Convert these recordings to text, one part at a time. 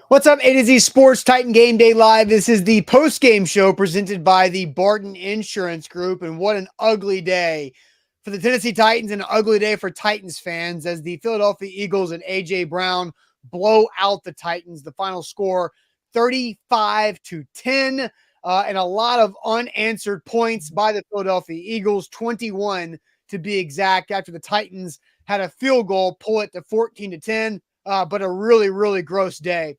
What's up, A to Z Sports Titan Game Day Live? This is the post-game show presented by the BARTON Insurance Group, and what an ugly day for the Tennessee Titans and an ugly day for Titans fans as the Philadelphia Eagles and A.J. Brown blow out the Titans. The final score, 35-10, and a lot of unanswered points by the Philadelphia Eagles, 21 to be exact, after the Titans had a field goal, pull it to 14-10, but a really, really gross day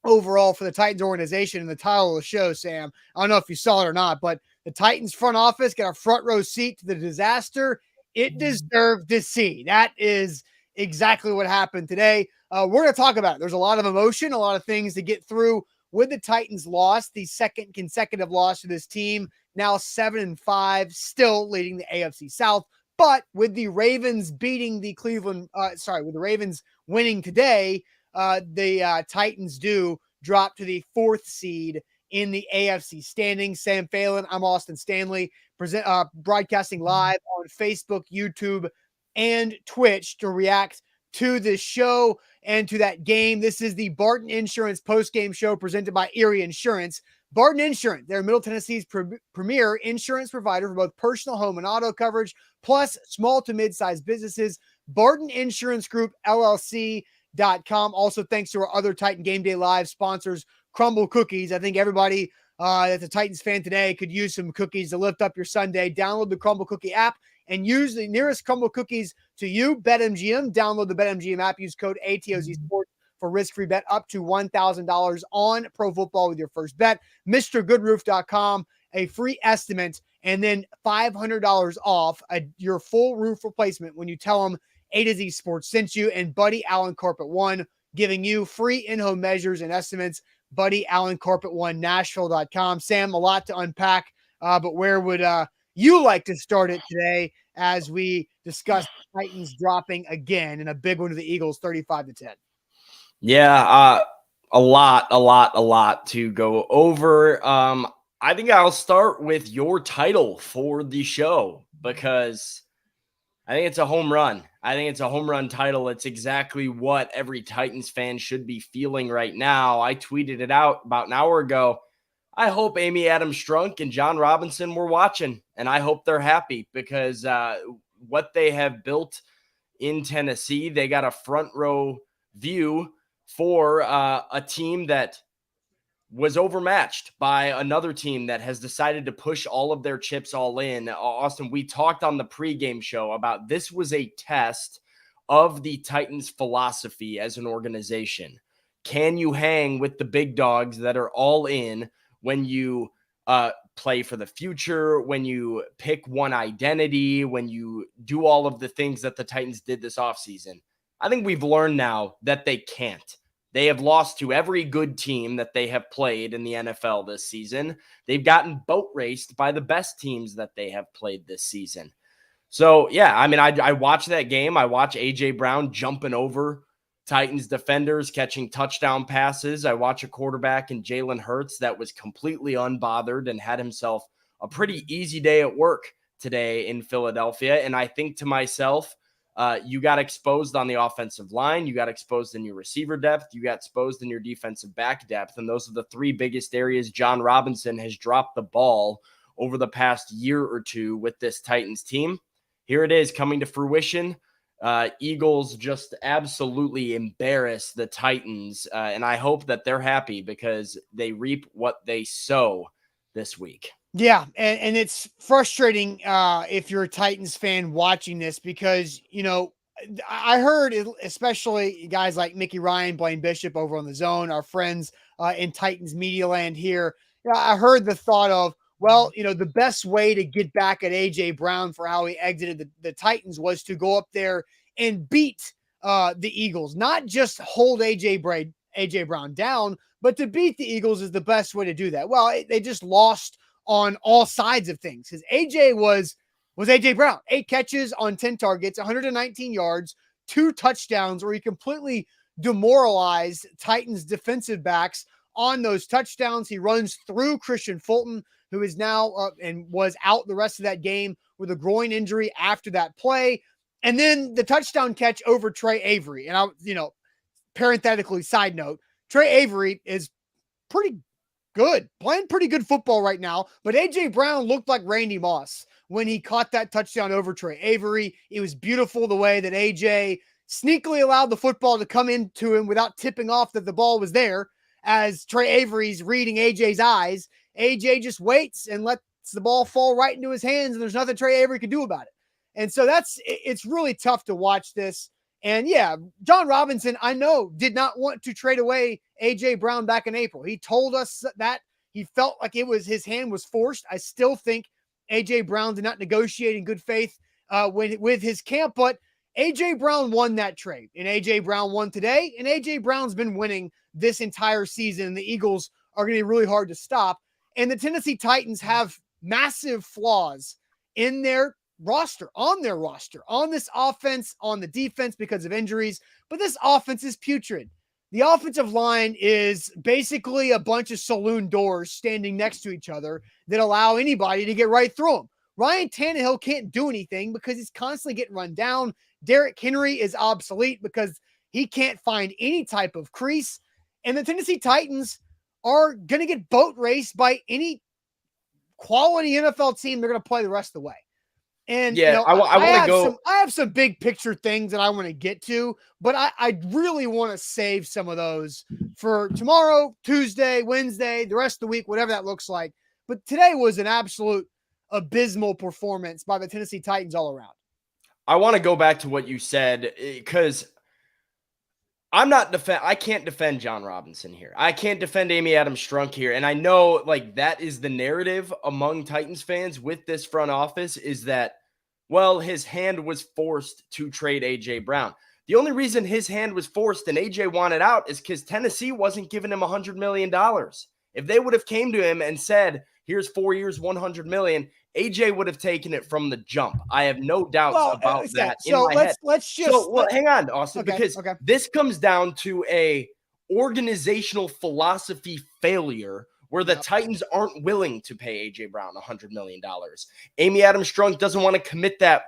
overall for the Titans organization. And the title of the show, Sam, I don't know if you saw it or not, but the Titans front office got a front row seat to the disaster it deserved to see. That is exactly what happened today. We're going to talk about it. There's a lot of emotion, a lot of things to get through with the Titans loss, the second consecutive loss to this team, now 7-5, still leading the AFC South. But with the Ravens beating the with the Ravens winning today, the Titans do drop to the 4th seed in the AFC standings. Sam Phelan, I'm Austin Stanley, broadcasting live on Facebook, YouTube, and Twitch to react to this show and to that game. This is the BARTON Insurance post-game show presented by Erie Insurance. BARTON Insurance, they're Middle Tennessee's premier insurance provider for both personal, home, and auto coverage, plus small to mid-sized businesses. BARTON Insurance Group, LLC.com. Also, thanks to our other Titan Game Day Live sponsors, Crumble Cookies. I think everybody that's a Titans fan today could use some cookies to lift up your Sunday. Download the Crumble Cookie app and use the nearest Crumble Cookies to you. BetMGM. Download the BetMGM app. Use code ATOZ Sports for risk-free bet up to $1,000 on pro football with your first bet. MrGoodRoof.com, a free estimate, and then $500 off your full roof replacement when you tell them A to Z Sports sent you, and Buddy Allen Carpet One giving you free in-home measures and estimates. Buddy Allen Carpet One, Nashville.com. Sam, a lot to unpack, but where would you like to start it today as we discuss the Titans dropping again in a big one to the Eagles, 35-10? Yeah, a lot to go over. I think I'll start with your title for the show because I think it's a home run. I think it's a home run title. It's exactly what every Titans fan should be feeling right now. I tweeted it out about an hour ago. I hope Amy Adams Strunk and John Robinson were watching, and I hope they're happy because what they have built in Tennessee, they got a front row view for a team that was overmatched by another team that has decided to push all of their chips all in. Austin, we talked on the pregame show about this was a test of the Titans' philosophy as an organization. Can you hang with the big dogs that are all in when you play for the future, when you pick one identity, when you do all of the things that the Titans did this offseason? I think we've learned now that they can't. They have lost to every good team that they have played in the NFL this season. They've gotten boat raced by the best teams that they have played this season. So, yeah, I mean, I watch that game. I watch A.J. Brown jumping over Titans defenders, catching touchdown passes. I watch a quarterback in Jalen Hurts that was completely unbothered and had himself a pretty easy day at work today in Philadelphia. And I think to myself, you got exposed on the offensive line. You got exposed in your receiver depth. You got exposed in your defensive back depth. And those are the 3 biggest areas John Robinson has dropped the ball over the past year or two with this Titans team. Here it is coming to fruition. Eagles just absolutely embarrass the Titans. And I hope that they're happy because they reap what they sow this week. Yeah, and it's frustrating if you're a Titans fan watching this because, you know, I heard, especially guys like Mickey Ryan, Blaine Bishop over on The Zone, our friends in Titans media land here. I heard the thought of, well, you know, the best way to get back at A.J. Brown for how he exited the Titans was to go up there and beat the Eagles, not just hold A.J. Brown down, but to beat the Eagles is the best way to do that. Well, they just lost on all sides of things because AJ was AJ Brown. 8 catches on 10 targets, 119 yards, 2 touchdowns, where he completely demoralized Titans defensive backs on those touchdowns. He runs through Christian Fulton, who is now and was out the rest of that game with a groin injury after that play. And then the touchdown catch over Trey Avery. And parenthetically, side note, Trey Avery is pretty good, playing pretty good football right now. But A.J. Brown looked like Randy Moss when he caught that touchdown over Trey Avery. It was beautiful the way that A.J. sneakily allowed the football to come into him without tipping off that the ball was there. As Trey Avery's reading A.J.'s eyes, A.J. just waits and lets the ball fall right into his hands, and there's nothing Trey Avery can do about it. And so it's really tough to watch this. And yeah, John Robinson, I know, did not want to trade away A.J. Brown back in April. He told us that he felt like his hand was forced. I still think A.J. Brown did not negotiate in good faith with his camp, but A.J. Brown won that trade, and A.J. Brown won today, and A.J. Brown's been winning this entire season, and the Eagles are going to be really hard to stop. And the Tennessee Titans have massive flaws in their roster, on this offense, on the defense because of injuries, but this offense is putrid. The offensive line is basically a bunch of saloon doors standing next to each other that allow anybody to get right through them. Ryan Tannehill can't do anything because he's constantly getting run down. Derrick Henry is obsolete because he can't find any type of crease. And the Tennessee Titans are going to get boat raced by any quality NFL team they're going to play the rest of the way. And yeah, I want to go. I have some big picture things that I want to get to, but I really want to save some of those for tomorrow, Tuesday, Wednesday, the rest of the week, whatever that looks like. But today was an absolute abysmal performance by the Tennessee Titans all around. I want to go back to what you said because I can't defend John Robinson here. I can't defend Amy Adams-Strunk here. And I know like that is the narrative among Titans fans with this front office is that, well, his hand was forced to trade A.J. Brown. The only reason his hand was forced and A.J. wanted out is because Tennessee wasn't giving him $100 million. If they would have came to him and said, here's 4 years, $100 million, A.J. would have taken it from the jump. I have no doubts about that in my head. Hang on, Austin, because this comes down to a organizational philosophy failure where the Titans aren't willing to pay A.J. Brown $100 million. Amy Adams-Strunk doesn't want to commit that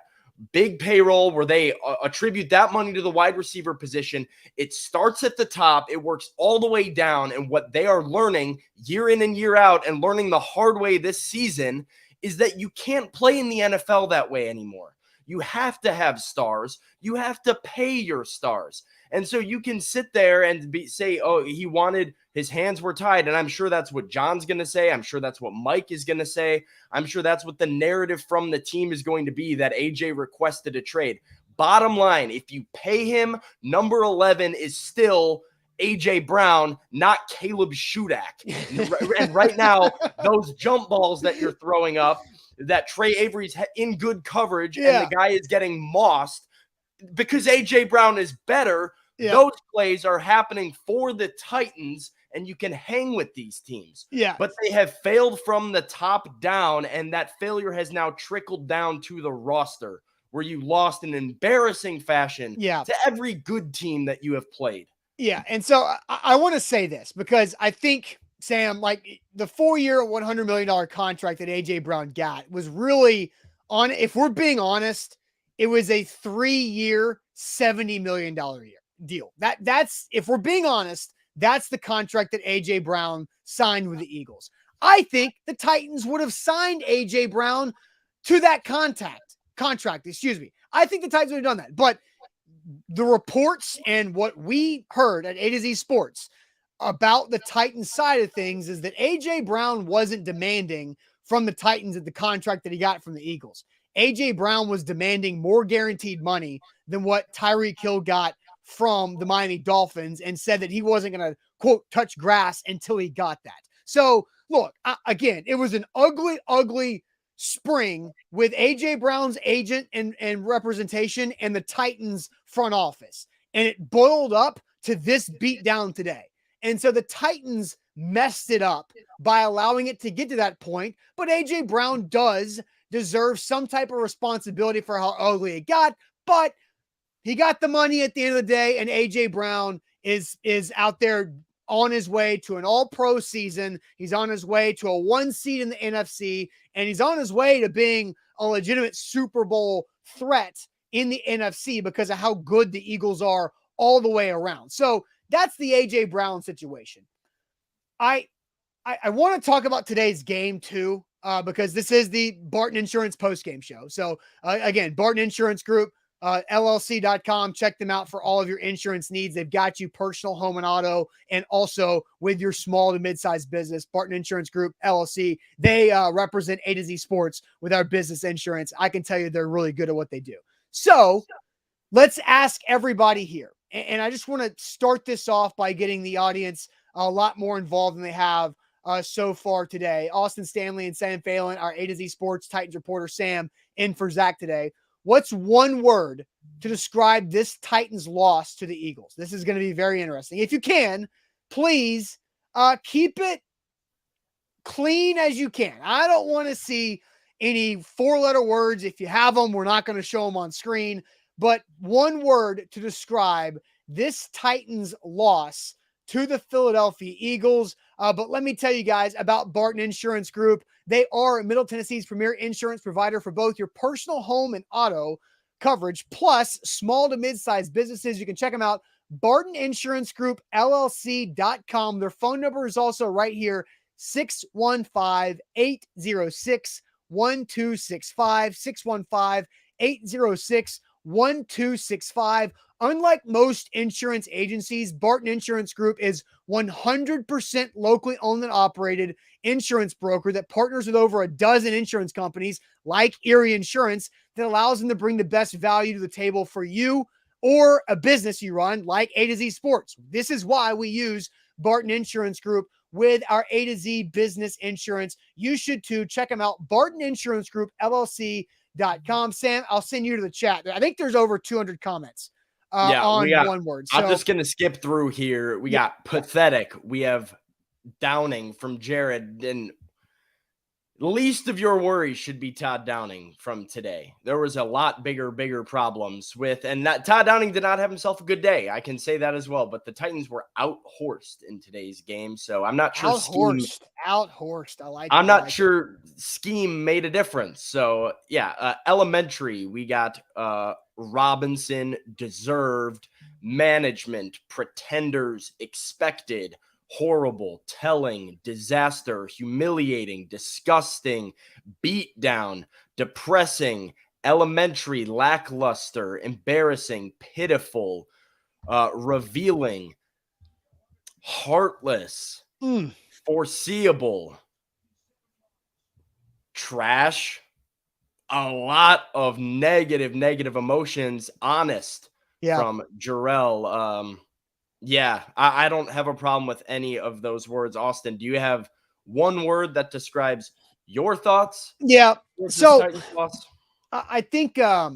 big payroll where they attribute that money to the wide receiver position. It starts at the top. It works all the way down. And what they are learning year in and year out and learning the hard way this season is that you can't play in the NFL that way anymore. You have to have stars. You have to pay your stars. And so you can sit there and say, oh, his hands were tied. And I'm sure that's what John's going to say. I'm sure that's what Mike is going to say. I'm sure that's what the narrative from the team is going to be, that AJ requested a trade. Bottom line, if you pay him, number 11 is still AJ Brown, not Caleb Shudak. And right now, those jump balls that you're throwing up, that Trey Avery's in good coverage and the guy is getting mossed because AJ Brown is better. Yeah. Those plays are happening for the Titans, and you can hang with these teams. Yeah. But they have failed from the top down, and that failure has now trickled down to the roster where you lost in embarrassing fashion to every good team that you have played. Yeah. And so I want to say this because I think, Sam, like the 4-year, $100 million contract that AJ Brown got was really if we're being honest, it was a 3-year, $70 million deal. That's, if we're being honest, that's the contract that AJ Brown signed with the Eagles. I think the Titans would have signed AJ Brown to that contract. I think the Titans would have done that. But the reports and what we heard at A to Z Sports about the Titans side of things is that AJ Brown wasn't demanding from the Titans at the contract that he got from the Eagles. AJ Brown was demanding more guaranteed money than what Tyreek Hill got from the Miami Dolphins and said that he wasn't going to, quote, touch grass until he got that. So, look, again, it was an ugly, ugly spring with AJ Brown's agent and representation and the Titans front office. And it boiled up to this beatdown today. And so the Titans messed it up by allowing it to get to that point. But AJ Brown does deserve some type of responsibility for how ugly it got. But he got the money at the end of the day, and AJ Brown is out there on his way to an all-pro season. He's on his way to a 1 seed in the NFC, and he's on his way to being a legitimate Super Bowl threat in the NFC because of how good the Eagles are all the way around. So That's the A.J. Brown situation. I want to talk about today's game too, because this is the Barton Insurance postgame show. So again, Barton Insurance Group, LLC.com. Check them out for all of your insurance needs. They've got you personal, home, and auto, and also with your small to mid-sized business. Barton Insurance Group, LLC. They represent A to Z Sports with our business insurance. I can tell you they're really good at what they do. So let's ask everybody here. And I just want to start this off by getting the audience a lot more involved than they have so far today. Austin Stanley and Sam Phelan, our A to Z Sports Titans reporter, Sam, in for Zach today. What's one word to describe this Titans loss to the Eagles? This is going to be very interesting. If you can, please keep it clean as you can. I don't want to see any four-letter words. If you have them, we're not going to show them on screen. But one word to describe this Titans loss to the Philadelphia Eagles. But let me tell you guys about Barton Insurance Group. They are Middle Tennessee's premier insurance provider for both your personal, home, and auto coverage, plus small to mid-sized businesses. You can check them out, Barton Insurance Group, LLC.com. Their phone number is also right here, 615-806-1265, 615-806-1265. Unlike most insurance agencies, Barton Insurance Group is 100% locally owned and operated insurance broker that partners with over a dozen insurance companies like Erie Insurance that allows them to bring the best value to the table for you or a business you run like A to Z Sports. This is why we use Barton Insurance Group with our A to Z business insurance. You should too. Check them out, Barton Insurance Group, LLC.com. Sam, I'll send you to the chat. I think there's over 200 comments. On one word. So, I'm just going to skip through here. We got pathetic. We have Downing from Jared. And least of your worries should be Todd Downing from today. There was a lot bigger problems with, and that Todd Downing did not have himself a good day. I can say that as well. But the Titans were out-horsed in today's game. So I'm not sure. Out-horsed. I like. I'm not sure scheme made a difference. So yeah, elementary. We got Robinson, deserved, management, pretenders, expected, horrible, telling, disaster, humiliating, disgusting, beatdown, depressing, elementary, lackluster, embarrassing, pitiful, revealing, heartless, foreseeable, trash. A lot of negative emotions, honest from Jarrell. I don't have a problem with any of those words. Austin, do you have one word that describes your thoughts? Yeah. So I think I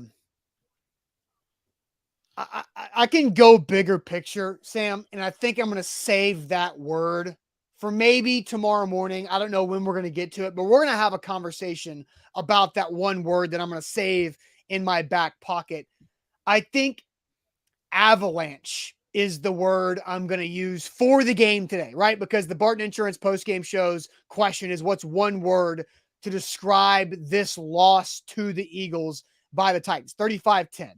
can go bigger picture, Sam, and I think I'm going to save that word for maybe tomorrow morning. I don't know when we're going to get to it, but we're going to have a conversation about that one word that I'm going to save in my back pocket. I think avalanche is the word I'm going to use for the game today, right? Because the Barton Insurance postgame show's question is, what's one word to describe this loss to the Eagles by the Titans? 35-10.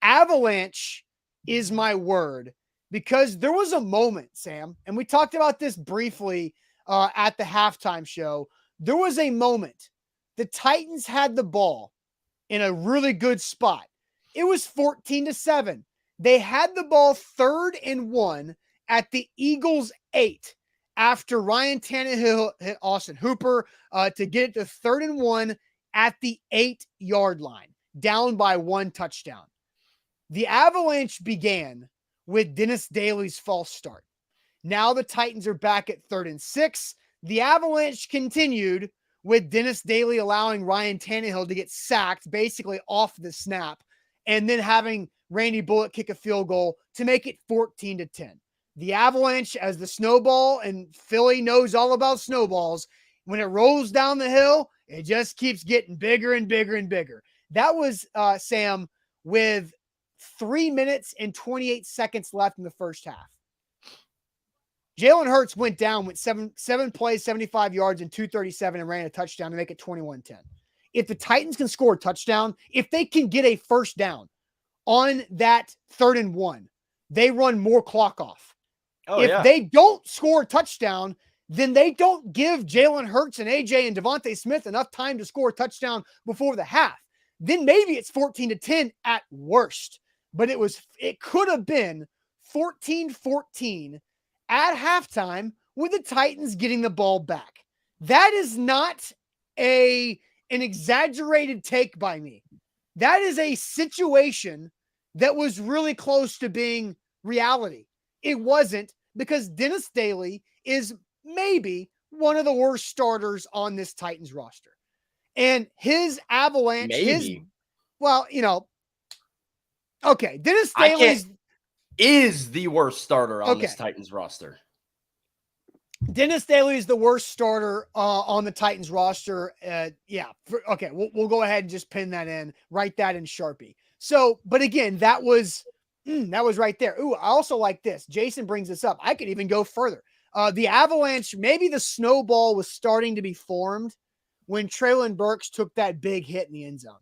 Avalanche is my word, because there was a moment, Sam, and we talked about this briefly at the halftime show. There was a moment the Titans had the ball in a really good spot. It was 14-7. They had the ball 3rd and 1 at the Eagles' 8 after Ryan Tannehill hit Austin Hooper to get it to 3rd and 1 at the 8-yard line, down by 1 touchdown. The avalanche began with Dennis Daly's false start. Now the Titans are back at 3rd and 6. The avalanche continued with Dennis Daly allowing Ryan Tannehill to get sacked basically off the snap, and then having Randy Bullock kick a field goal to make it 14-10. The avalanche, as the snowball, and Philly knows all about snowballs, when it rolls down the hill, it just keeps getting bigger and bigger and bigger. That was, Sam, with 3 minutes and 28 seconds left in the first half. Jalen Hurts went down with seven plays, 75 yards, and 237, and ran a touchdown to make it 21-10. If the Titans can score a touchdown, if they can get a first down on that 3rd and 1, they run more clock off. Oh, If yeah. they don't score a touchdown, then they don't give Jalen Hurts and AJ and Devontae Smith enough time to score a touchdown before the half. Then maybe it's 14-10 at worst. But it could have been 14-14 at halftime with the Titans getting the ball back. That is not an exaggerated take by me. That is a situation that was really close to being reality. It wasn't, because Dennis Daly is maybe one of the worst starters on this Titans roster. And his avalanche, Maybe. okay, Dennis Daly is the worst starter on this Titans roster. Dennis Daly is the worst starter on the Titans roster. We'll go ahead and just pin that in, write that in Sharpie. So, but again, that was right there. Ooh, I also like this. Jason brings this up. I could even go further. The avalanche, maybe the snowball was starting to be formed when Treylon Burks took that big hit in the end zone,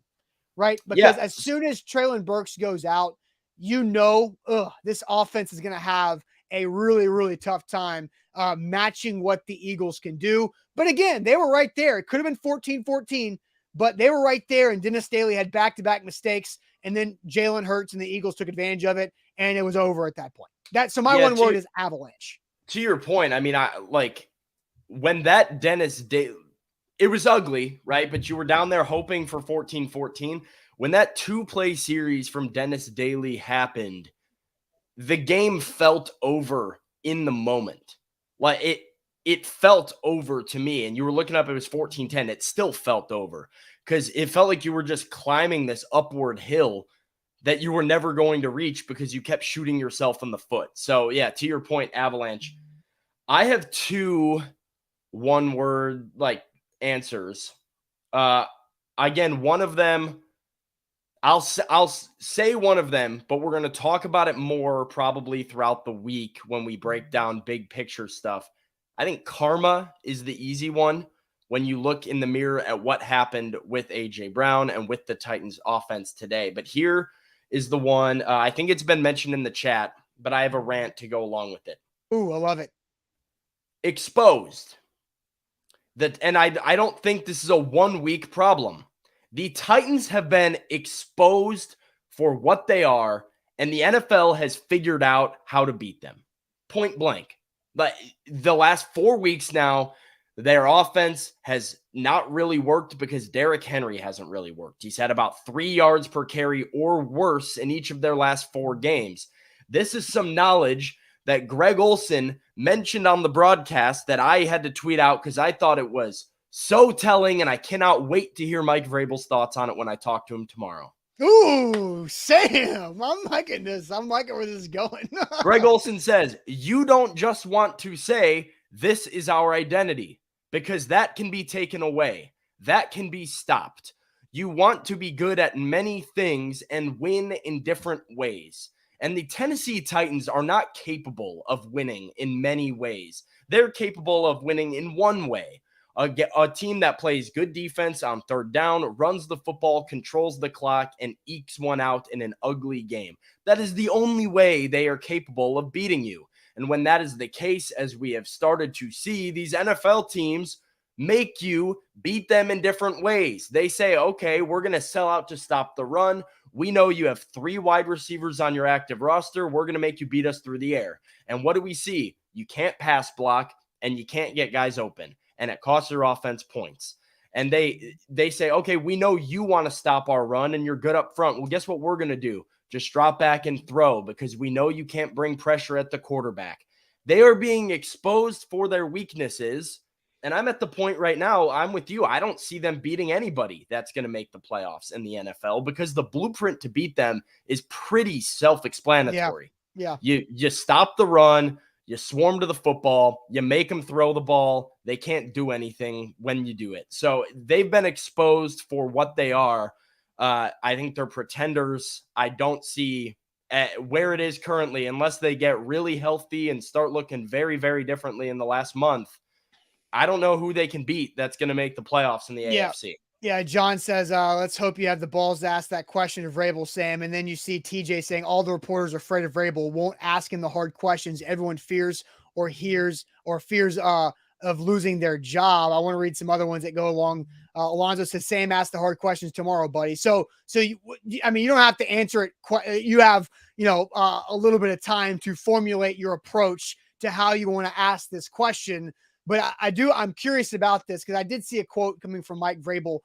right? Because as soon as Treylon Burks goes out, this offense is going to have a really, really tough time matching what the Eagles can do. But again, they were right there. It could have been 14-14, but they were right there, and Dennis Daly had back-to-back mistakes, and then Jalen Hurts and the Eagles took advantage of it, and it was over at that point. My one word is avalanche. To your point, I mean, when that Dennis Daly, it was ugly, right? But you were down there hoping for 14-14. When that 2-play series from Dennis Daly happened, the game felt over in the moment. Like it felt over to me. And you were looking up, it was 14-10. It still felt over because it felt like you were just climbing this upward hill that you were never going to reach because you kept shooting yourself in the foot. So yeah, to your point, avalanche. I have 2 one-word answers. Again, one of them, I'll say one of them, but we're going to talk about it more probably throughout the week when we break down big picture stuff. I think karma is the easy one when you look in the mirror at what happened with A.J. Brown and with the Titans offense today. But here is the one, I think it's been mentioned in the chat, but I have a rant to go along with it. Ooh, I love it. Exposed. And I don't think this is a 1-week problem. The Titans have been exposed for what they are, and the NFL has figured out how to beat them. Point blank. But the last 4 weeks now, their offense has not really worked because Derrick Henry hasn't really worked. He's had about 3 yards per carry or worse in each of their last 4 games. This is some knowledge that Greg Olsen mentioned on the broadcast that I had to tweet out because I thought it was so telling, and I cannot wait to hear Mike Vrabel's thoughts on it when I talk to him tomorrow. Ooh, Sam, I'm liking this. I'm liking where this is going. Greg Olsen says, you don't just want to say, this is our identity, because that can be taken away. That can be stopped. You want to be good at many things and win in different ways. And the Tennessee Titans are not capable of winning in many ways. They're capable of winning in one way. A team that plays good defense on third down, runs the football, controls the clock, and ekes one out in an ugly game. That is the only way they are capable of beating you. And when that is the case, as we have started to see, these NFL teams make you beat them in different ways. They say, okay, we're going to sell out to stop the run. We know you have 3 wide receivers on your active roster. We're going to make you beat us through the air. And what do we see? You can't pass block, and you can't get guys open. And it costs your offense points. And they say, okay, we know you want to stop our run and you're good up front. Well, guess what we're going to do? Just drop back and throw because we know you can't bring pressure at the quarterback. They are being exposed for their weaknesses. And I'm at the point right now, I'm with you. I don't see them beating anybody that's going to make the playoffs in the NFL because the blueprint to beat them is pretty self-explanatory. Yeah. You stop the run. You swarm to the football, you make them throw the ball. They can't do anything when you do it. So they've been exposed for what they are. I think they're pretenders. I don't see where it is currently, unless they get really healthy and start looking very, very differently in the last month. I don't know who they can beat that's going to make the playoffs in the AFC. Yeah, John says, let's hope you have the balls to ask that question of Vrabel, Sam. And then you see TJ saying all the reporters are afraid of Vrabel, won't ask him the hard questions. Everyone fears or fears of losing their job. I want to read some other ones that go along. Alonzo says, Sam, ask the hard questions tomorrow, buddy. So you don't have to answer it. You have, a little bit of time to formulate your approach to how you want to ask this question. But I'm curious about this because I did see a quote coming from Mike Vrabel,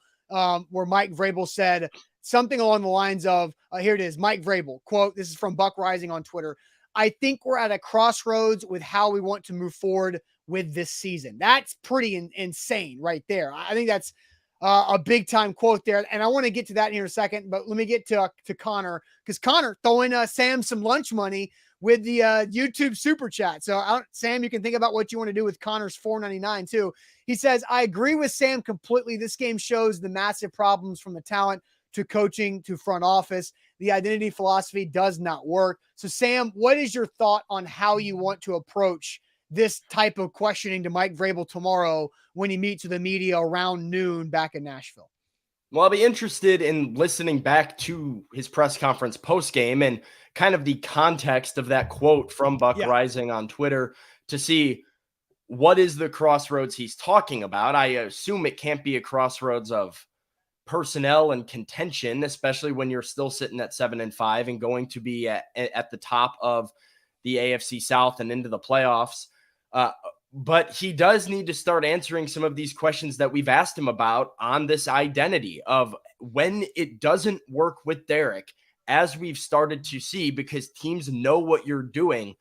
where Mike Vrabel said something along the lines of, here it is, Mike Vrabel, quote, this is from Buck Rising on Twitter. I think we're at a crossroads with how we want to move forward with this season. That's pretty insane right there. I think that's a big time quote there. And I want to get to that in here in a second, but let me get to Connor, because Connor throwing Sam some lunch money with the YouTube super chat. So Sam, you can think about what you want to do with Connor's $4.99 too. He says, I agree with Sam completely. This game shows the massive problems from the talent to coaching to front office. The identity philosophy does not work. So Sam, what is your thought on how you want to approach this type of questioning to Mike Vrabel tomorrow when he meets with the media around noon back in Nashville? Well, I'll be interested in listening back to his press conference post-game and kind of the context of that quote from Buck Rising on Twitter to see what is the crossroads he's talking about. I assume it can't be a crossroads of personnel and contention, especially when you're still sitting at 7-5 and going to be at the top of the AFC South and into the playoffs. But he does need to start answering some of these questions that we've asked him about on this identity of when it doesn't work with Derek, as we've started to see, because teams know what you're doing.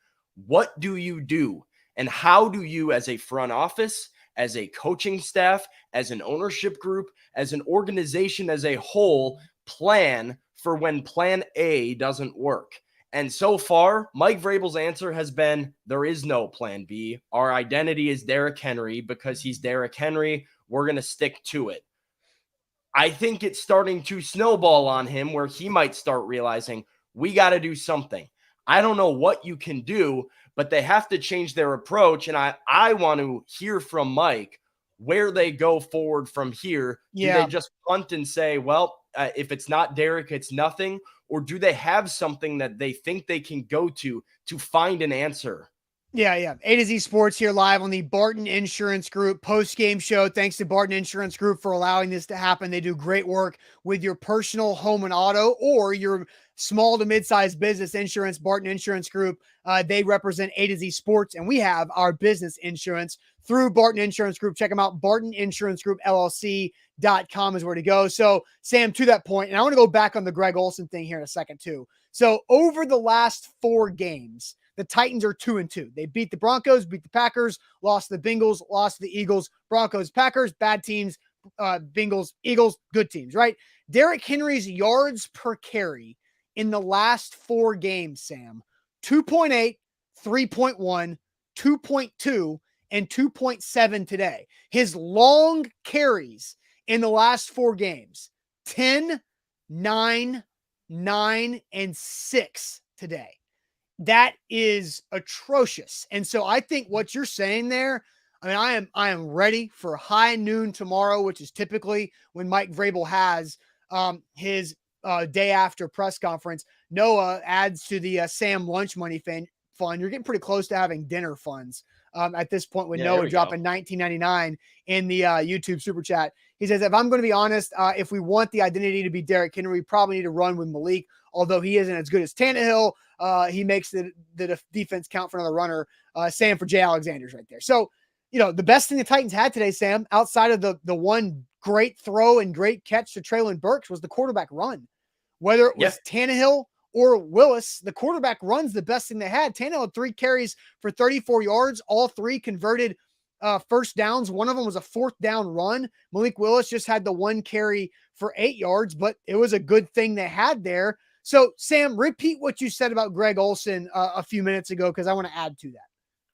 What do you do? And how do you, as a front office, as a coaching staff, as an ownership group, as an organization as a whole, plan for when plan A doesn't work? And so far, Mike Vrabel's answer has been, there is no plan B. Our identity is Derrick Henry because he's Derrick Henry. We're going to stick to it. I think it's starting to snowball on him where he might start realizing we got to do something. I don't know what you can do, but they have to change their approach. And I want to hear from Mike where they go forward from here. Do they just punt and say, well, if it's not Derek, it's nothing? Or do they have something that they think they can go to find an answer? Yeah. A to Z Sports here live on the Barton Insurance Group post-game show. Thanks to Barton Insurance Group for allowing this to happen. They do great work with your personal home and auto or your small to mid-sized business insurance. Barton Insurance Group, they represent A to Z Sports, and we have our business insurance through Barton Insurance Group. Check them out. Barton Insurance Group LLC.com is where to go. So Sam, to that point, and I want to go back on the Greg Olsen thing here in a second too. So over the last 4 games, the Titans are 2-2. They beat the Broncos, beat the Packers, lost to the Bengals, lost to the Eagles. Broncos, Packers, bad teams. Bengals, Eagles, good teams, right? Derrick Henry's yards per carry in the last 4 games, Sam, 2.8, 3.1, 2.2, and 2.7 today. His long carries in the last 4 games, 10, 9, 9, and 6 today. That is atrocious. And so I think what you're saying there, I am ready for high noon tomorrow, which is typically when Mike Vrabel has his day after press conference. Noah adds to the Sam lunch money fund. You're getting pretty close to having dinner funds at this point with Noah dropping $19.99 in the YouTube super chat. He says, if I'm going to be honest, if we want the identity to be Derrick Henry, we probably need to run with Malik. Although he isn't as good as Tannehill, he makes the defense count for another runner. Sam for Jay Alexander's right there. So, the best thing the Titans had today, Sam, outside of the one great throw and great catch to Treylon Burks, was the quarterback run. Whether it was Tannehill or Willis, the quarterback run's the best thing they had. Tannehill had 3 carries for 34 yards. All 3 converted first downs. One of them was a 4th down run. Malik Willis just had the 1 carry for 8 yards, but it was a good thing they had there. So, Sam, repeat what you said about Greg Olsen a few minutes ago, because I want to add to that.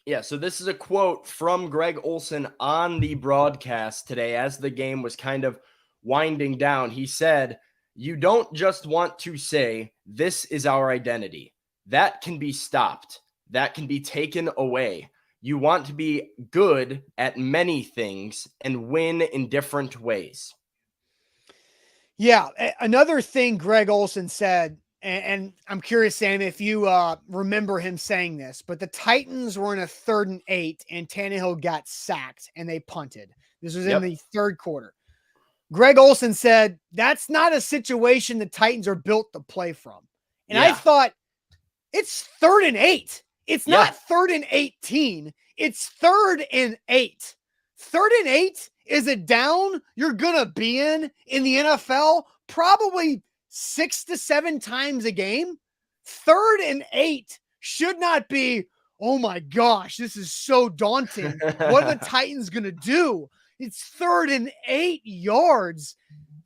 Yeah, so this is a quote from Greg Olsen on the broadcast today as the game was kind of winding down. He said, you don't just want to say, this is our identity. That can be stopped. That can be taken away. You want to be good at many things and win in different ways. Yeah. Another thing Greg Olson said, and I'm curious, Sam, if you remember him saying this, but the Titans were in a 3rd and 8 and Tannehill got sacked and they punted. This was in Yep. the 3rd quarter. Greg Olson said, that's not a situation the Titans are built to play from. And I thought, it's 3rd and 8. It's not 3rd and 18. It's 3rd and 8. 3rd and 8 is a down you're going to be in the NFL probably 6 to 7 times a game. 3rd and 8 should not be, oh my gosh, this is so daunting. What are the Titans going to do? It's 3rd and 8 yards.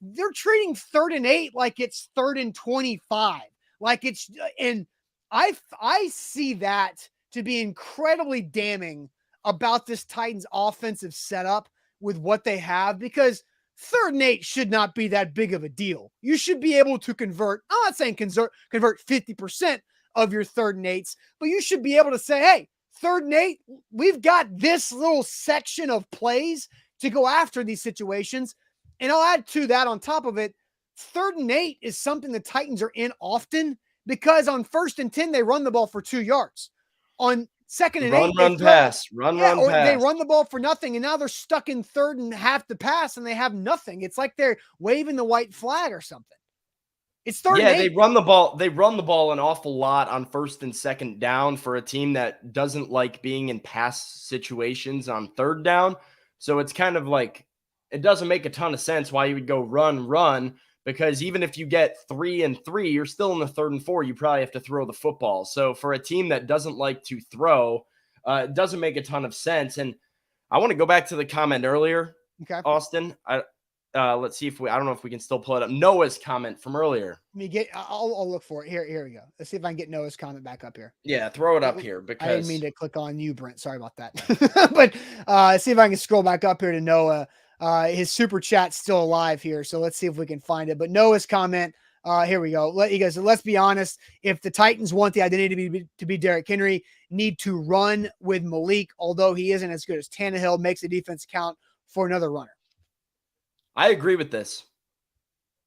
They're treating 3rd and 8 like it's 3rd and 25. Like it's, and I see that to be incredibly damning about this Titans offensive setup with what they have, because 3rd and 8 should not be that big of a deal. You should be able to convert. I'm not saying convert 50% of your 3rd and 8s, but you should be able to say, hey, 3rd and 8, we've got this little section of plays to go after these situations. And I'll add to that on top of it, 3rd and 8 is something the Titans are in often, because on 1st and 10, they run the ball for 2 yards. On 2nd and 8, run, pass. They run the ball for nothing, and now they're stuck in 3rd and have to pass, and they have nothing. It's like they're waving the white flag or something. It's 3rd and 8. They run the ball. They run the ball an awful lot on 1st and 2nd down for a team that doesn't like being in pass situations on 3rd down. So it's kind of like, it doesn't make a ton of sense why you would go run, because even if you get 3 and 3, you're still in the 3rd and 4. You probably have to throw the football. So for a team that doesn't like to throw, it doesn't make a ton of sense. And I want to go back to the comment earlier, okay, Austin. Let's see if I don't know if we can still pull it up. Noah's comment from earlier. I'll look for it. Here we go. Let's see if I can get Noah's comment back up here. Yeah, throw it up here, because I didn't mean to click on you, Brent. Sorry about that. But see if I can scroll back up here to Noah. His super chat's still alive here, so let's see if we can find it. But Noah's comment, here we go. He goes, let's be honest. If the Titans want the identity to be Derrick Henry, need to run with Malik, although he isn't as good as Tannehill, makes the defense count for another runner. I agree with this.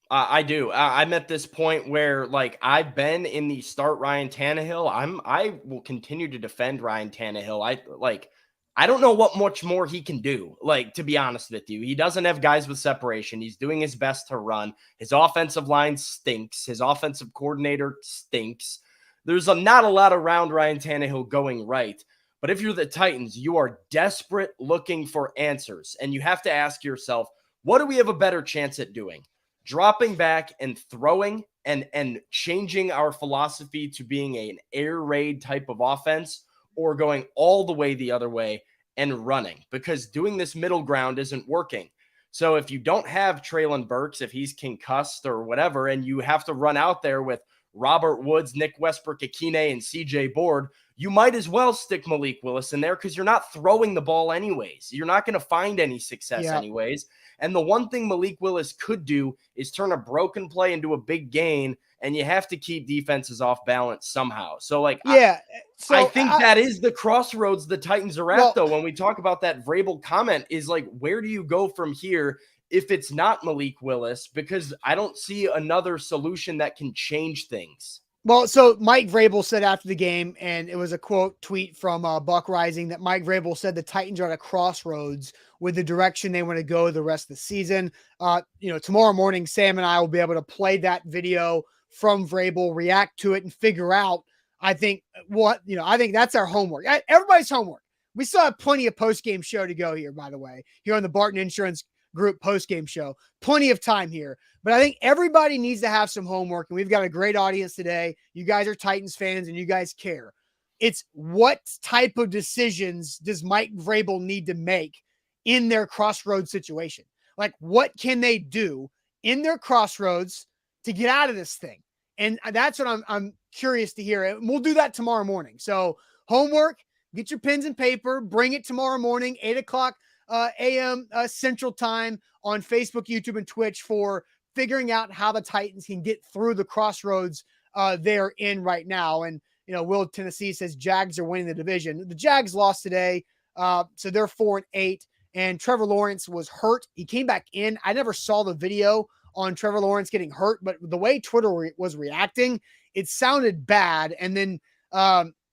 I do. I'm at this point where, like, I've been in the start Ryan Tannehill. I will continue to defend Ryan Tannehill. I don't know what much more he can do. Like, to be honest with you, he doesn't have guys with separation. He's doing his best to run. His offensive line stinks. His offensive coordinator stinks. There's not a lot around Ryan Tannehill going right. But if you're the Titans, you are desperate looking for answers. And you have to ask yourself, what do we have a better chance at doing? Dropping back and throwing and changing our philosophy to being an air raid type of offense, or going all the way the other way and running? Because doing this middle ground isn't working. So if you don't have Treylon Burks, if he's concussed or whatever, and you have to run out there with Robert Woods, Nick Westbrook-Akine, and CJ Board, you might as well stick Malik Willis in there, because you're not throwing the ball anyways. You're not going to find any success anyways. And the one thing Malik Willis could do is turn a broken play into a big gain, and you have to keep defenses off balance somehow. So, I think that is the crossroads the Titans are at, though. When we talk about that Vrabel comment, is like, where do you go from here if it's not Malik Willis? Because I don't see another solution that can change things. Well, so Mike Vrabel said after the game, and it was a quote tweet from Buck Rising, that Mike Vrabel said the Titans are at a crossroads with the direction they want to go the rest of the season. Tomorrow morning, Sam and I will be able to play that video from Vrabel, react to it, and figure out, I think that's our homework. Everybody's homework. We still have plenty of post-game show to go here, by the way, here on the Barton Insurance Group post-game show. Plenty of time here. But I think everybody needs to have some homework, and we've got a great audience today. You guys are Titans fans, and you guys care. It's what type of decisions does Mike Vrabel need to make in their crossroads situation? Like, what can they do in their crossroads to get out of this thing? And that's what I'm curious to hear. And we'll do that tomorrow morning. So homework, get your pens and paper, bring it tomorrow morning, 8 o'clock a.m. Central Time on Facebook, YouTube, and Twitch for figuring out how the Titans can get through the crossroads they're in right now. And, Will Tennessee says Jags are winning the division. The Jags lost today, so they're 4-8. And Trevor Lawrence was hurt. He came back in. I never saw the video on Trevor Lawrence getting hurt, but the way Twitter was reacting, it sounded bad. And then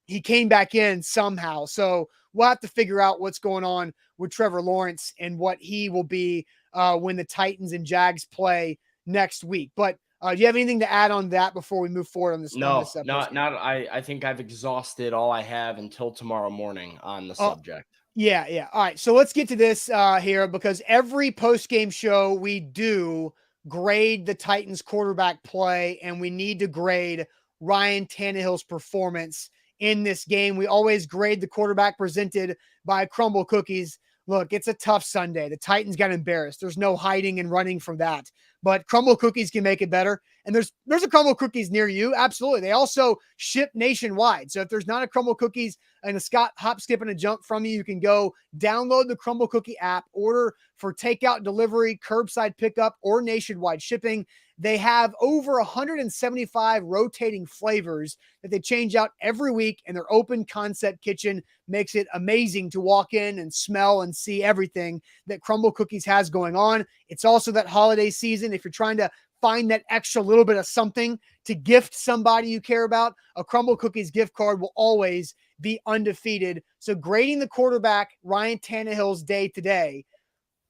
he came back in somehow. So we'll have to figure out what's going on with Trevor Lawrence and what he will be when the Titans and Jags play next week. But do you have anything to add on that before we move forward on this? No, not. I think I've exhausted all I have until tomorrow morning on the subject. Yeah. All right. So let's get to this here, because every post-game show we do grade the Titans quarterback play, and we need to grade Ryan Tannehill's performance in this game. We always grade the quarterback presented by Crumble Cookies. Look, it's a tough Sunday. The Titans got embarrassed. There's no hiding and running from that. But Crumble Cookies can make it better. And there's a Crumble Cookies near you. Absolutely. They also ship nationwide. So if there's not a Crumble Cookies and a hop, skip, and a jump from you, you can go download the Crumble Cookie app, order for takeout, delivery, curbside pickup, or nationwide shipping. They have over 175 rotating flavors that they change out every week, and their open concept kitchen makes it amazing to walk in and smell and see everything that Crumble Cookies has going on. It's also that holiday season. If you're trying to find that extra little bit of something to gift somebody you care about, a Crumble Cookies gift card will always be undefeated. So grading the quarterback, Ryan Tannehill's day today,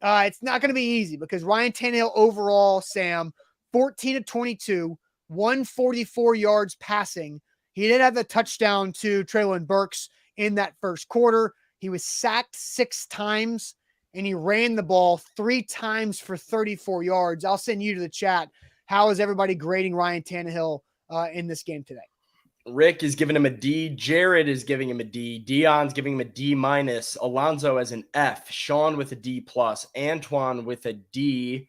it's not going to be easy, because Ryan Tannehill overall, Sam, 14 of 22, 144 yards passing. He did have the touchdown to Treylon Burks in that first quarter. He was sacked 6 times, and he ran the ball 3 times for 34 yards. I'll send you to the chat. How is everybody grading Ryan Tannehill in this game today? Rick is giving him a D. Jared is giving him a D. Dion's giving him a D minus. Alonzo as an F. Sean with a D plus. Antoine with a D.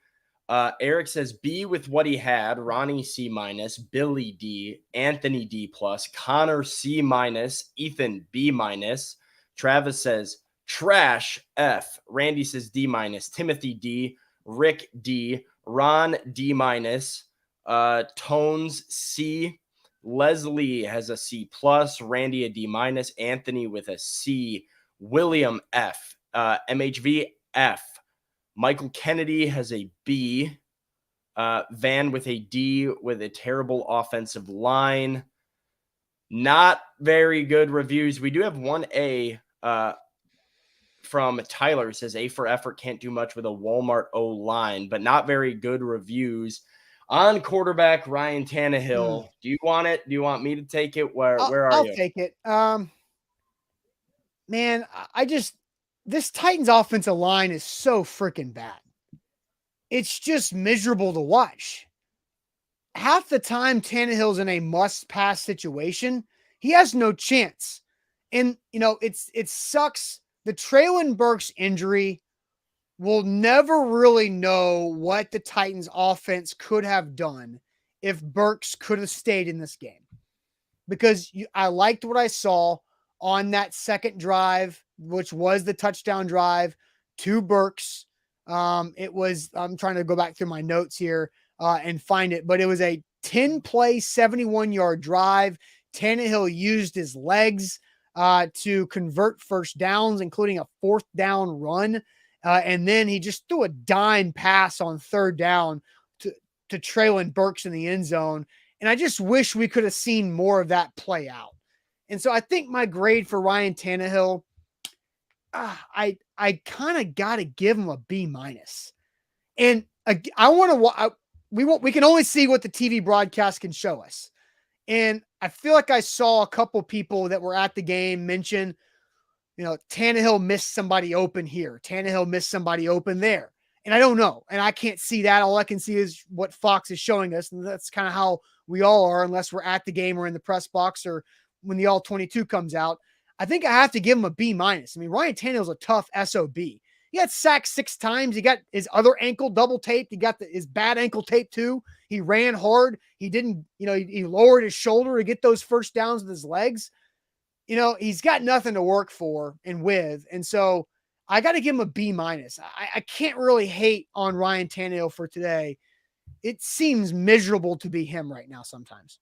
Eric says B with what he had. Ronnie C minus. Billy D. Anthony D plus. Connor C minus. Ethan B minus. Travis says trash F. Randy says D minus. Timothy D. Rick D. Ron D minus. Tones C. Leslie has a C plus. Randy a D minus. Anthony with a C. William F. MHV F. Michael Kennedy has a B. Van with a D with a terrible offensive line. Not very good reviews. We do have one A from Tyler. Says A for effort, can't do much with a Walmart O line, but not very good reviews on quarterback Ryan Tannehill. Do you want it? Do you want me to take it? Where are I'll you? I'll take it. Man, this Titans offensive line is so freaking bad. It's just miserable to watch. Half the time Tannehill's in a must-pass situation, he has no chance. And, it sucks. The Treylon Burks injury, we'll never really know what the Titans offense could have done if Burks could have stayed in this game. Because I liked what I saw on that second drive, which was the touchdown drive to Burks. I'm trying to go back through my notes here and find it, but it was a 10-play, 71-yard drive. Tannehill used his legs to convert first downs, including a 4th down run. And then he just threw a dime pass on 3rd down to Treylon Burks in the end zone. And I just wish we could have seen more of that play out. And so I think my grade for Ryan Tannehill, I kind of got to give him a B minus. And I want to, we can only see what the TV broadcast can show us. And I feel like I saw a couple people that were at the game mention, Tannehill missed somebody open here. Tannehill missed somebody open there. And I don't know. And I can't see that. All I can see is what Fox is showing us. And that's kind of how we all are, unless we're at the game or in the press box or when the all 22 comes out. I think I have to give him a B minus. I mean, Ryan Tannehill's a tough SOB. He got sacked 6 times. He got his other ankle double taped. He got his bad ankle taped too. He ran hard. He didn't, he lowered his shoulder to get those first downs with his legs. He's got nothing to work for and with. And so I got to give him a B minus. I can't really hate on Ryan Tannehill for today. It seems miserable to be him right now sometimes.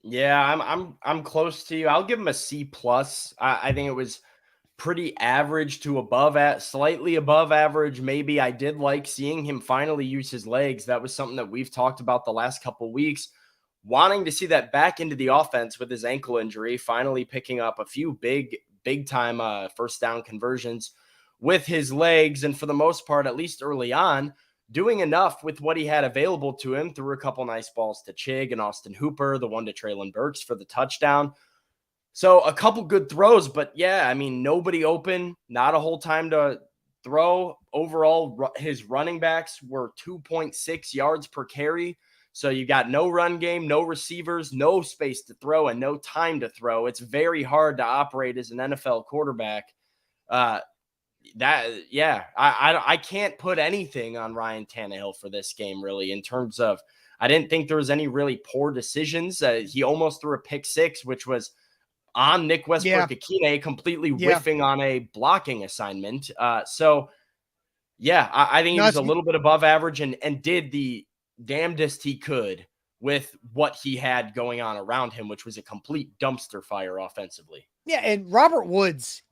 Yeah, I'm close to you. I'll give him a C plus. I think it was pretty average to slightly above average. Maybe I did like seeing him finally use his legs. That was something that we've talked about the last couple of weeks, wanting to see that back into the offense with his ankle injury, finally picking up a few big time first down conversions with his legs. And for the most part, at least early on, doing enough with what he had available to him. Threw a couple nice balls to Chig and Austin Hooper, the one to Treylon Burks for the touchdown. So a couple good throws, but yeah, I mean, nobody open, not a whole time to throw. Overall, his running backs were 2.6 yards per carry. So you got no run game, no receivers, no space to throw, and no time to throw. It's very hard to operate as an NFL quarterback. I can't put anything on Ryan Tannehill for this game, really, in terms of, I didn't think there was any really poor decisions. He almost threw a pick six, which was on Nick Westbrook-Akine, completely whiffing on a blocking assignment. I think he was a little bit above average and did the damnedest he could with what he had going on around him, which was a complete dumpster fire offensively. Yeah, and Robert Woods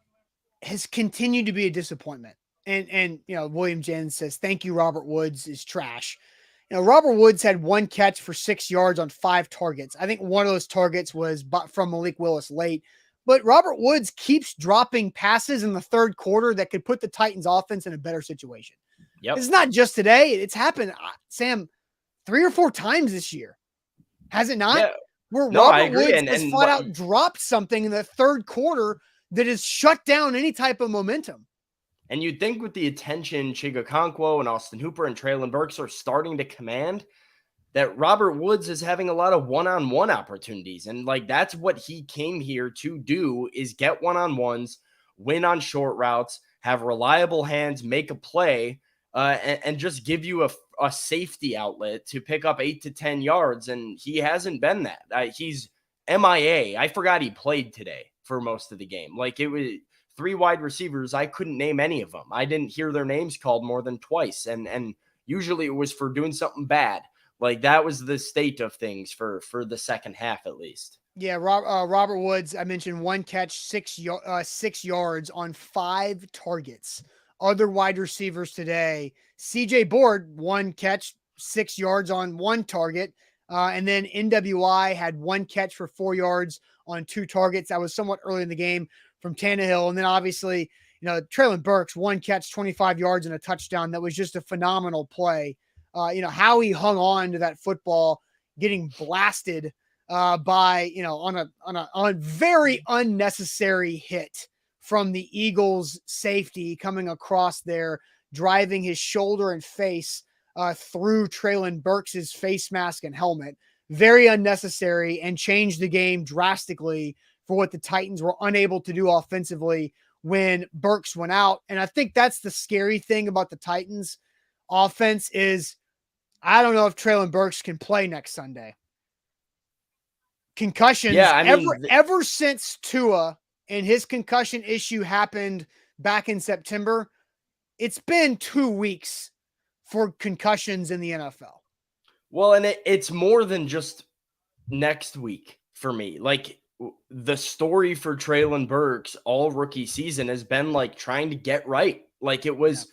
has continued to be a disappointment. And William Jennings says, thank you, Robert Woods is trash. Robert Woods had 1 catch for 6 yards on 5 targets. I think one of those targets was from Malik Willis late. But Robert Woods keeps dropping passes in the third quarter that could put the Titans offense in a better situation. Yep. It's not just today. It's happened, Sam, 3 or 4 times this year. Has it not? Yeah. Where Robert Woods has flat out dropped something in the third quarter that has shut down any type of momentum. And you'd think with the attention Chig Okonkwo and Austin Hooper and Treylon Burks are starting to command, that Robert Woods is having a lot of one-on-one opportunities. And that's what he came here to do, is get one-on-ones, win on short routes, have reliable hands, make a play, and just give you a safety outlet to pick up 8 to 10 yards. And he hasn't been that. He's MIA. I forgot he played today for most of the game. It was 3 wide receivers. I couldn't name any of them. I didn't hear their names called more than twice. And usually it was for doing something bad. That was the state of things for the second half, at least. Yeah. Robert Woods, I mentioned 1 catch, 6 yards on 5 targets. Other wide receivers today, CJ Board, 1 catch, 6 yards on 1 target. And then NWI had 1 catch for 4 yards on 2 targets. That was somewhat early in the game from Tannehill. And then obviously, Treylon Burks, 1 catch, 25 yards and a touchdown. That was just a phenomenal play. How he hung on to that football, getting blasted by, on a very unnecessary hit from the Eagles safety coming across there, driving his shoulder and face through Treylon Burks' face mask and helmet. Very unnecessary, and changed the game drastically for what the Titans were unable to do offensively when Burks went out. And I think that's the scary thing about the Titans offense is, I don't know if Treylon Burks can play next Sunday. Concussions, ever since Tua and his concussion issue happened back in September, it's been 2 weeks for concussions in the NFL. Well, and it's more than just next week for me. The story for Treylon Burks all rookie season has been trying to get right. It was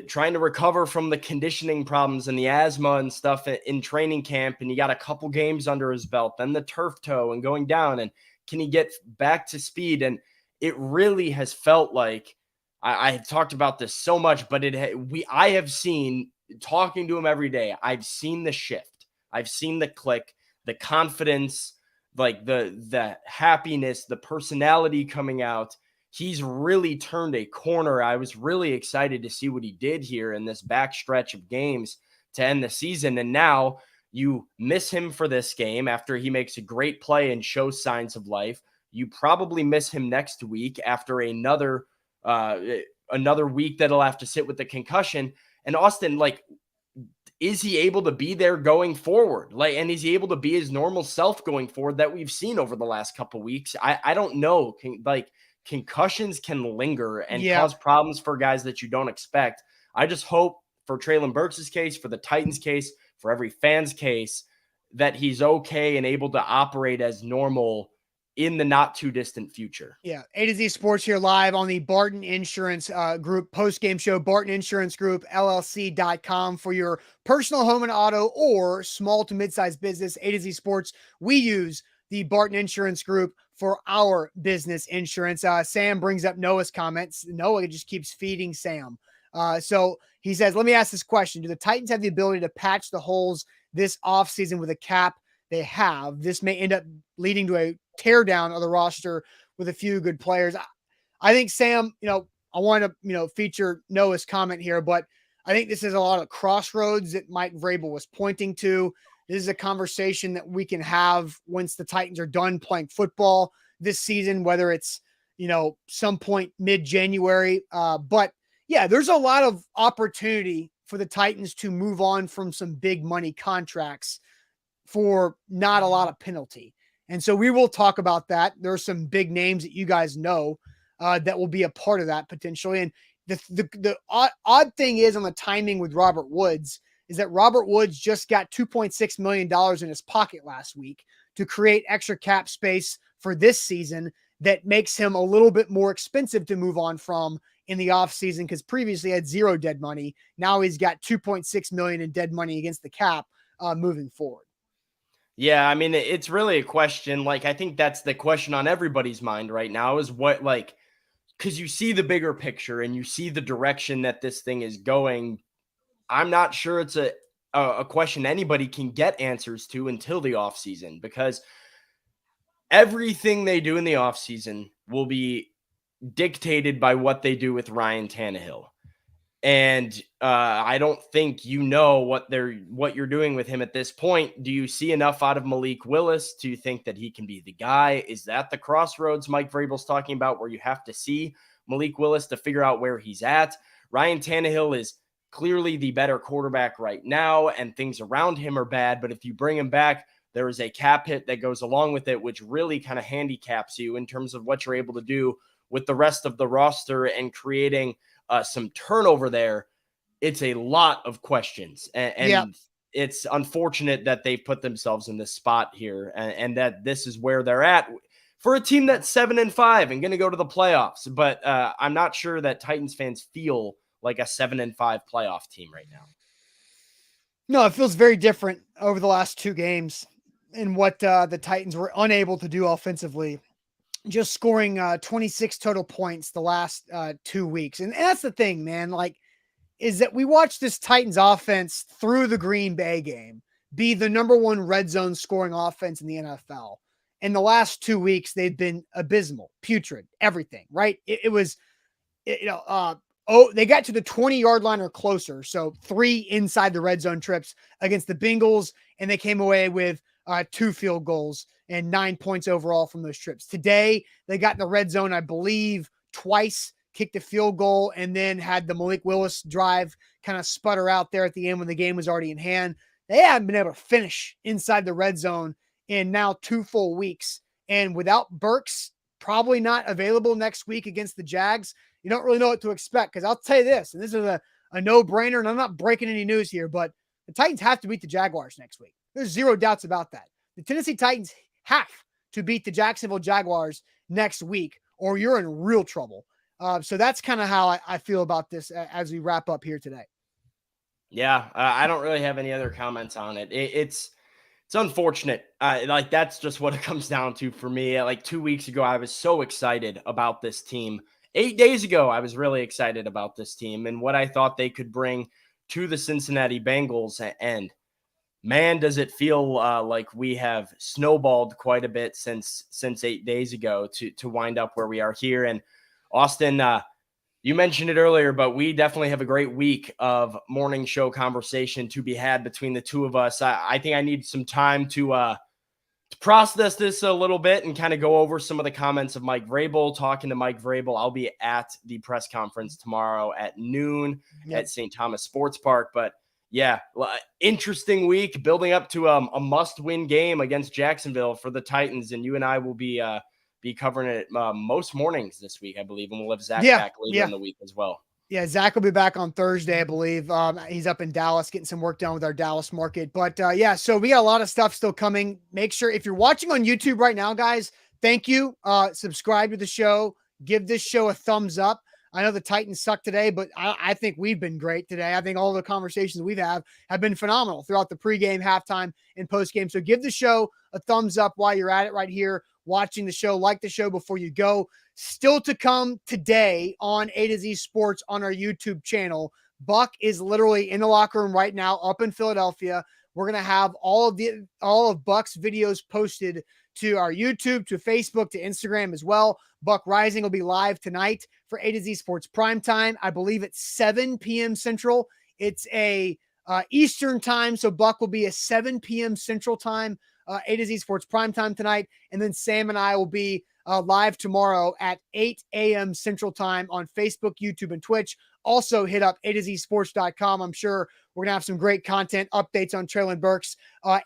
trying to recover from the conditioning problems and the asthma and stuff in training camp. And he got a couple games under his belt, then the turf toe and going down. And can he get back to speed? And it really has felt like, I have talked about this so much, but I have seen, talking to him every day, I've seen the shift. I've seen the click, the confidence, the happiness, the personality coming out. He's really turned a corner. I was really excited to see what he did here in this backstretch of games to end the season. And now you miss him for this game after he makes a great play and shows signs of life. You probably miss him next week after another week that'll have to sit with the concussion. And Austin, is he able to be there going forward? And is he able to be his normal self going forward that we've seen over the last couple of weeks? I don't know. Concussions can linger and cause problems for guys that you don't expect. I just hope for Treylon Burks' case, for the Titans' case, for every fan's case, that he's okay and able to operate as normal in the not too distant future. Yeah. A to Z Sports here live on the Barton Insurance Group post-game show, Barton Insurance Group, LLC.com for your personal home and auto or small to mid-sized business. A to Z Sports, we use the Barton Insurance Group for our business insurance. Sam brings up Noah's comments. Noah just keeps feeding Sam. So he says, let me ask this question. Do the Titans have the ability to patch the holes this offseason with a cap they have? This may end up leading to a tear down of the roster with a few good players. I think, Sam, I want to, feature Noah's comment here, but I think this is a lot of crossroads that Mike Vrabel was pointing to. This is a conversation that we can have once the Titans are done playing football this season, whether it's, some point mid-January. But yeah, there's a lot of opportunity for the Titans to move on from some big money contracts for not a lot of penalty. And so we will talk about that. There are some big names that you guys know that will be a part of that potentially. And the odd thing is on the timing with Robert Woods is that Robert Woods just got $2.6 million in his pocket last week to create extra cap space for this season that makes him a little bit more expensive to move on from in the offseason, because previously he had zero dead money. Now he's got $2.6 million in dead money against the cap moving forward. Yeah, I mean, it's really a question. Like, I think that's the question on everybody's mind right now is what, like, because you see the bigger picture and you see the direction that this thing is going. I'm not sure it's a question anybody can get answers to until the offseason, because everything they do in the offseason will be dictated by what they do with Ryan Tannehill. And I don't think what you're doing with him at this point. Do you see enough out of Malik Willis to think that he can be the guy? Is that the crossroads Mike Vrabel's talking about, where you have to see Malik Willis to figure out where he's at? Ryan Tannehill is clearly the better quarterback right now, and things around him are bad. But if you bring him back, there is a cap hit that goes along with it, which really kind of handicaps you in terms of what you're able to do with the rest of the roster and creating some turnover there. It's a lot of questions, and it's unfortunate that they've put themselves in this spot here, and that this is where they're at for a team that's 7-5 and going to go to the playoffs. But I'm not sure that Titans fans feel like a 7-5 playoff team right now. No, it feels very different over the last two games in what the Titans were unable to do offensively. Just scoring 26 total points the last 2 weeks. And that's the thing, man, is that we watched this Titans offense through the Green Bay game be the number one red zone scoring offense in the NFL. In the last 2 weeks, they've been abysmal, putrid, everything, right? They got to the 20-yard line or closer. So 3 inside the red zone trips against the Bengals, and they came away with 2 field goals and 9 points overall from those trips. Today, they got in the red zone, I believe, twice, kicked a field goal, and then had the Malik Willis drive kind of sputter out there at the end when the game was already in hand. They haven't been able to finish inside the red zone in now 2 full weeks. And without Burks probably not available next week against the Jags, you don't really know what to expect. Because I'll tell you this, and this is a no-brainer, and I'm not breaking any news here, but the Titans have to beat the Jaguars next week. There's zero doubts about that. The Tennessee Titans have to beat the Jacksonville Jaguars next week, or you're in real trouble. So that's kind of how I feel about this as we wrap up here today. Yeah, I don't really have any other comments on it. It's unfortunate. That's just what it comes down to for me. 2 weeks ago, I was so excited about this team. 8 days ago, I was really excited about this team and what I thought they could bring to the Cincinnati Bengals. And man, does it feel like we have snowballed quite a bit since 8 days ago to wind up where we are here. And Austin, you mentioned it earlier, but we definitely have a great week of morning show conversation to be had between the two of us. I think I need some time to process this a little bit and kind of go over some of the comments of Mike Vrabel. Talking to Mike Vrabel, I'll be at the press conference tomorrow at noon at St. Thomas Sports Park. But yeah, interesting week building up to a must-win game against Jacksonville for the Titans, and you and I will be covering it most mornings this week, I believe, and we'll have Zach back later in the week as well. Yeah, Zach will be back on Thursday, I believe. He's up in Dallas getting some work done with our Dallas market. But so we got a lot of stuff still coming. Make sure if you're watching on YouTube right now, guys, thank you. Subscribe to the show. Give this show a thumbs up. I know the Titans suck today, but I think we've been great today. I think all the conversations we've had have been phenomenal throughout the pregame, halftime, and postgame. So give the show a thumbs up while you're at it right here, watching the show. Like the show before you go. Still to come today on A to Z Sports on our YouTube channel. Buck is literally in the locker room right now up in Philadelphia. We're going to have all of Buck's videos posted to our YouTube, to Facebook, to Instagram as well. Buck Rising will be live tonight for A to Z Sports Primetime. I believe it's 7 p.m. Central. It's a Eastern time, so Buck will be a 7 p.m. Central time, A to Z Sports Primetime tonight. And then Sam and I will be live tomorrow at 8 a.m. Central time on Facebook, YouTube, and Twitch. Also hit up atozsports.com. I'm sure we're going to have some great content, updates on Traylon Burks,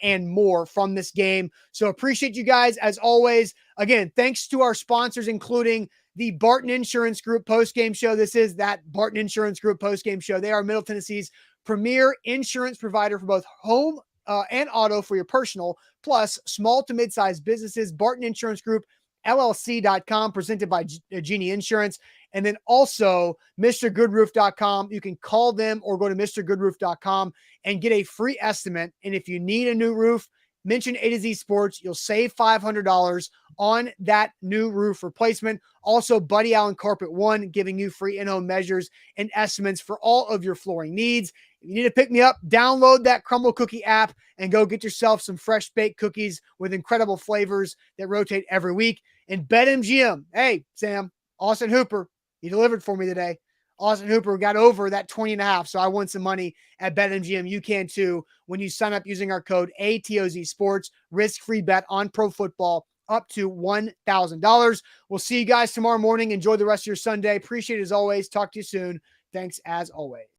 and more from this game. So appreciate you guys as always. Again, thanks to our sponsors, including the Barton Insurance Group postgame show. This is that Barton Insurance Group postgame show. They are Middle Tennessee's premier insurance provider for both home and auto for your personal, plus small to mid-sized businesses. Barton Insurance Group, LLC.com, presented by Genie Insurance. And then also MrGoodRoof.com. You can call them or go to MrGoodRoof.com and get a free estimate. And if you need a new roof, mention A to Z Sports. You'll save $500 on that new roof replacement. Also, Buddy Allen Carpet One, giving you free in-home measures and estimates for all of your flooring needs. If you need to pick me up, download that Crumble Cookie app and go get yourself some fresh baked cookies with incredible flavors that rotate every week. And BetMGM. Hey, Sam, Austin Hooper, he delivered for me today. Austin Hooper got over that 20.5. So I won some money at BetMGM. You can too when you sign up using our code ATOZ Sports. Risk-free bet on pro football up to $1,000. We'll see you guys tomorrow morning. Enjoy the rest of your Sunday. Appreciate it as always. Talk to you soon. Thanks as always.